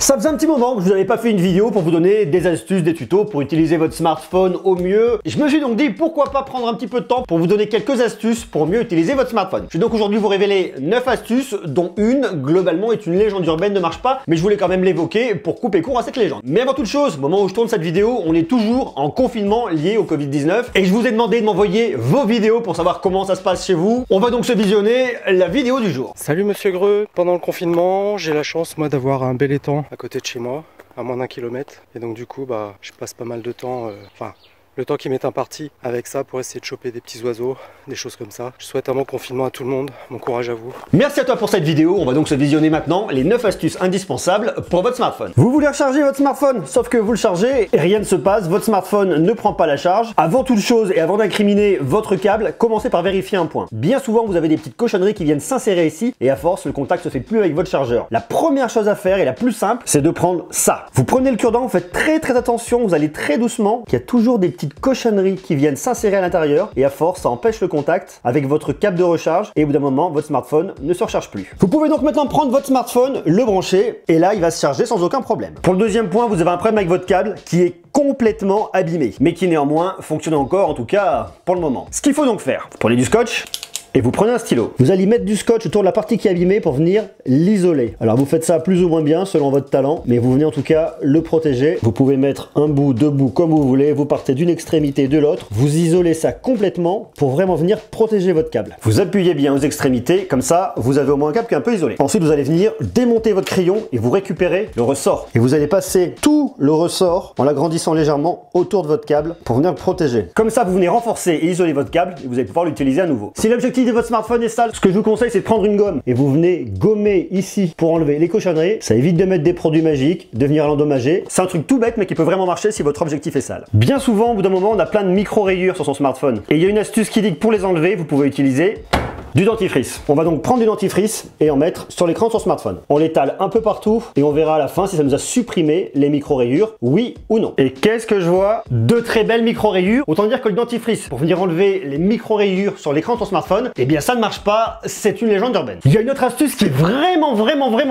Ça faisait un petit moment que je vous avais pas fait une vidéo pour vous donner des astuces, des tutos pour utiliser votre smartphone au mieux. Je me suis donc dit pourquoi pas prendre un petit peu de temps pour vous donner quelques astuces pour mieux utiliser votre smartphone. Je vais donc aujourd'hui vous révéler 9 astuces dont une globalement est une légende urbaine, ne marche pas, mais je voulais quand même l'évoquer pour couper court à cette légende. Mais avant toute chose, au moment où je tourne cette vidéo, on est toujours en confinement lié au Covid-19 et je vous ai demandé de m'envoyer vos vidéos pour savoir comment ça se passe chez vous. On va donc se visionner la vidéo du jour. Salut Monsieur Greux, pendant le confinement, j'ai la chance moi d'avoir un bel étang à côté de chez moi, à moins d'1 kilomètre. Et donc du coup, je passe pas mal de temps, le temps qui m'est imparti avec ça pour essayer de choper des petits oiseaux, des choses comme ça. Je souhaite un bon confinement à tout le monde, bon courage à vous. Merci à toi pour cette vidéo, on va donc se visionner maintenant les 9 astuces indispensables pour votre smartphone. Vous voulez recharger votre smartphone, sauf que vous le chargez et rien ne se passe, votre smartphone ne prend pas la charge. Avant toute chose et avant d'incriminer votre câble, commencez par vérifier un point. Bien souvent vous avez des petites cochonneries qui viennent s'insérer ici et à force le contact se fait plus avec votre chargeur. La première chose à faire et la plus simple, c'est de prendre ça. Vous prenez le cure-dent, vous faites très attention, vous allez très doucement, il y a toujours des petites cochonneries qui viennent s'insérer à l'intérieur et à force ça empêche le contact avec votre câble de recharge et au bout d'un moment votre smartphone ne se recharge plus. Vous pouvez donc maintenant prendre votre smartphone, le brancher et là il va se charger sans aucun problème. Pour le deuxième point, vous avez un problème avec votre câble qui est complètement abîmé mais qui néanmoins fonctionne encore, en tout cas pour le moment. Ce qu'il faut donc faire, vous prenez du scotch et vous prenez un stylo. Vous allez mettre du scotch autour de la partie qui est abîmée pour venir l'isoler. Alors vous faites ça plus ou moins bien selon votre talent, mais vous venez en tout cas le protéger. Vous pouvez mettre un bout, deux bouts comme vous voulez, vous partez d'une extrémité de l'autre, vous isolez ça complètement pour vraiment venir protéger votre câble. Vous appuyez bien aux extrémités, comme ça vous avez au moins un câble qui est un peu isolé. Ensuite vous allez venir démonter votre crayon et vous récupérez le ressort. Et vous allez passer tout le ressort en l'agrandissant légèrement autour de votre câble pour venir le protéger. Comme ça vous venez renforcer et isoler votre câble et vous allez pouvoir l'utiliser à nouveau. Si l'objectif de votre smartphone est sale, ce que je vous conseille c'est de prendre une gomme et vous venez gommer ici pour enlever les cochonneries. Ça évite de mettre des produits magiques, de venir l'endommager. C'est un truc tout bête mais qui peut vraiment marcher si votre objectif est sale. Bien souvent au bout d'un moment on a plein de micro rayures sur son smartphone et il y a une astuce qui dit que pour les enlever vous pouvez utiliser du dentifrice. On va donc prendre du dentifrice et en mettre sur l'écran de son smartphone. On l'étale un peu partout et on verra à la fin si ça nous a supprimé les micro-rayures, oui ou non. Et qu'est-ce que je vois? De très belles micro-rayures. Autant dire que le dentifrice, pour venir enlever les micro-rayures sur l'écran de ton smartphone, eh bien ça ne marche pas, c'est une légende urbaine. Il y a une autre astuce qui est vraiment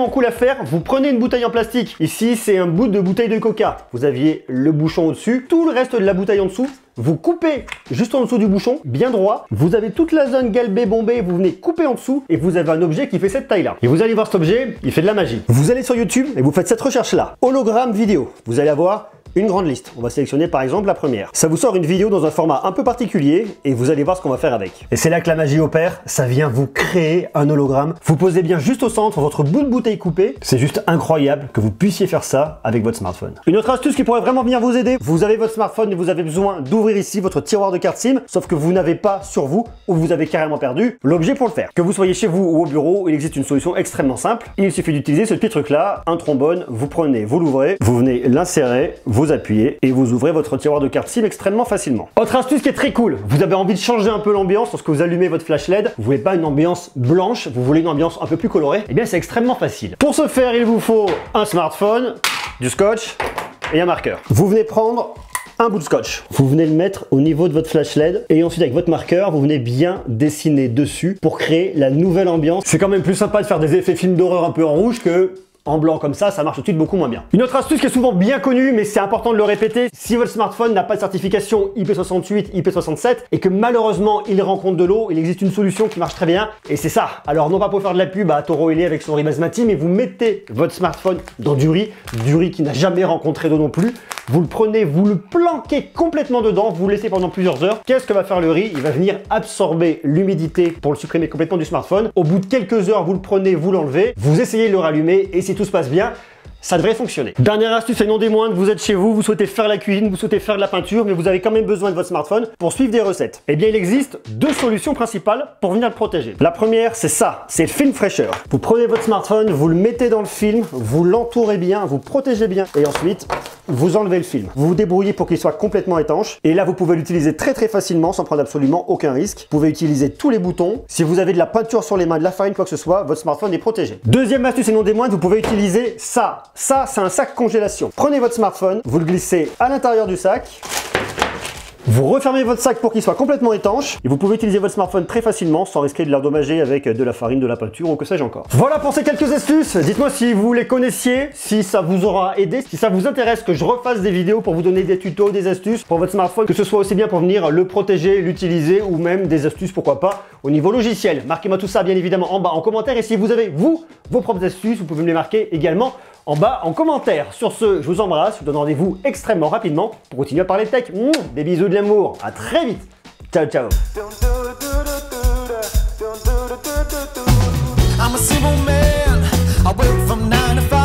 cool à faire. Vous prenez une bouteille en plastique. Ici, c'est un bout de bouteille de coca. Vous aviez le bouchon au-dessus, tout le reste de la bouteille en dessous. Vous coupez juste en dessous du bouchon, bien droit. Vous avez toute la zone galbée, bombée, vous venez couper en dessous et vous avez un objet qui fait cette taille-là. Et vous allez voir cet objet, il fait de la magie. Vous allez sur YouTube et vous faites cette recherche-là. Hologramme vidéo. Vous allez avoir une grande liste. On va sélectionner par exemple la première. Ça vous sort une vidéo dans un format un peu particulier et vous allez voir ce qu'on va faire avec. Et c'est là que la magie opère, ça vient vous créer un hologramme. Vous posez bien juste au centre votre bout de bouteille coupée. C'est juste incroyable que vous puissiez faire ça avec votre smartphone. Une autre astuce qui pourrait vraiment venir vous aider, vous avez votre smartphone et vous avez besoin d'ouvrir ici votre tiroir de carte SIM, sauf que vous n'avez pas sur vous ou vous avez carrément perdu l'objet pour le faire. Que vous soyez chez vous ou au bureau, il existe une solution extrêmement simple. Il suffit d'utiliser ce petit truc là, un trombone, vous prenez, vous l'ouvrez, vous venez l'insérer, vous appuyez et vous ouvrez votre tiroir de carte SIM extrêmement facilement. Autre astuce qui est très cool, vous avez envie de changer un peu l'ambiance lorsque vous allumez votre flash LED, vous voulez pas une ambiance blanche, vous voulez une ambiance un peu plus colorée, et bien c'est extrêmement facile. Pour ce faire, il vous faut un smartphone, du scotch et un marqueur. Vous venez prendre un bout de scotch. Vous venez le mettre au niveau de votre flash LED et ensuite avec votre marqueur, vous venez bien dessiner dessus pour créer la nouvelle ambiance. C'est quand même plus sympa de faire des effets films d'horreur un peu en rouge que en blanc comme ça marche tout de suite beaucoup moins bien. Une autre astuce qui est souvent bien connue, mais c'est important de le répéter, si votre smartphone n'a pas de certification IP68, IP67 et que malheureusement il rencontre de l'eau, il existe une solution qui marche très bien et c'est ça. Alors non pas pour faire de la pub à Toro Elé avec son riz basmati, mais vous mettez votre smartphone dans du riz qui n'a jamais rencontré d'eau non plus. Vous le prenez, vous le planquez complètement dedans, vous le laissez pendant plusieurs heures. Qu'est-ce que va faire le riz? Il va venir absorber l'humidité pour le supprimer complètement du smartphone. Au bout de quelques heures, vous le prenez, vous l'enlevez, vous essayez de le rallumer et si tout se passe bien, ça devrait fonctionner. Dernière astuce et non des moindres, vous êtes chez vous, vous souhaitez faire la cuisine, vous souhaitez faire de la peinture, mais vous avez quand même besoin de votre smartphone pour suivre des recettes. Eh bien, il existe deux solutions principales pour venir le protéger. La première, c'est ça, c'est le film fraîcheur. Vous prenez votre smartphone, vous le mettez dans le film, vous l'entourez bien, vous protégez bien, et ensuite, vous enlevez le film. Vous vous débrouillez pour qu'il soit complètement étanche, et là, vous pouvez l'utiliser très facilement sans prendre absolument aucun risque. Vous pouvez utiliser tous les boutons. Si vous avez de la peinture sur les mains, de la farine, quoi que ce soit, votre smartphone est protégé. Deuxième astuce et non des moindres, vous pouvez utiliser ça. Ça, c'est un sac congélation. Prenez votre smartphone, vous le glissez à l'intérieur du sac Vous refermez votre sac pour qu'il soit complètement étanche et vous pouvez utiliser votre smartphone très facilement sans risquer de l'endommager avec de la farine, de la peinture ou que sais-je encore. Voilà pour ces quelques astuces. Dites-moi si vous les connaissiez, si ça vous aura aidé, si ça vous intéresse que je refasse des vidéos pour vous donner des tutos, des astuces pour votre smartphone, que ce soit aussi bien pour venir le protéger, l'utiliser ou même des astuces, pourquoi pas, au niveau logiciel. Marquez-moi tout ça bien évidemment en bas en commentaire et si vous avez, vous, vos propres astuces, vous pouvez me les marquer également en bas en commentaire. Sur ce, je vous embrasse, je vous donne rendez-vous extrêmement rapidement pour continuer à parler de tech. Des bisous de l'amour, à très vite. Ciao, ciao. I'm a simple man, I work from 9 to 5.